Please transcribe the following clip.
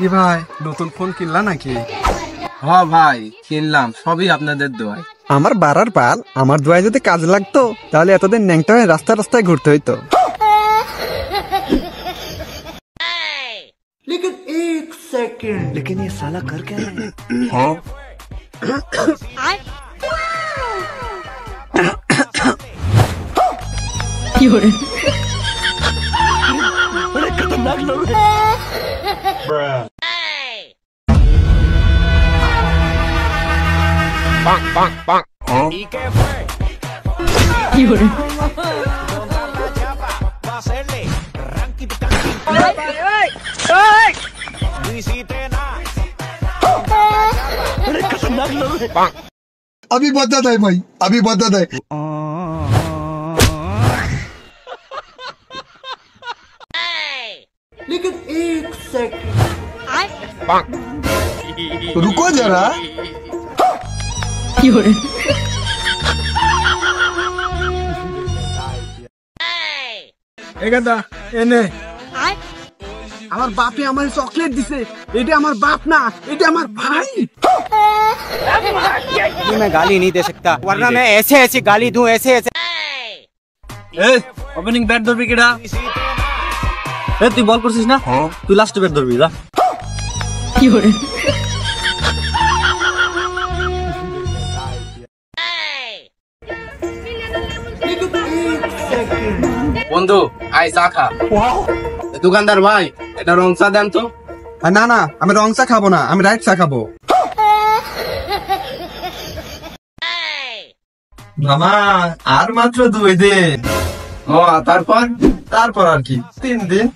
কি ভাই নতুন ফোন কিনলা নাকি? হ্যাঁ ভাই কিনলাম, সবই আপনাদের দোয়ায়। আমার বাড়ার পাল, আমার দোয়ায় যদি কাজ লাগতো তাহলে এতদিন ন্যাংটা হয়ে রাস্তায় রাস্তায় ঘুরতে হইতো। लेकिन एक सेकंड, लेकिन ये साला कर क्या रहा है? बड़े खतरनाक लोग हैं। Bang bang bang. अभी बदत है भाई, अभी बदत है। लेकिन एक सेकंड, रुको जरा। এগাদা এনে আমার বাপে আমার চকলেট দিছে, এটা আমার বাপ না, এটা আমার ভাই। मैं गाली नहीं दे सकता, वरना मैं ऐसे ऐसे गाली दूं, ऐसे ऐसे। ओपनिंग बैट धरबी केडा? তুই বল করছিস না? তুই লাস্ট ব্যাট ধরবি যা। বন্ধু আই চা খা। দোকানদার ভাই এটা রং চা দেন তো। না না, আমি রং চা খাবো না, আমি রাইট চা খাবো। মামা আর মাত্র 2 দিন। ও তারপর তারপর আর কি 3 দিন।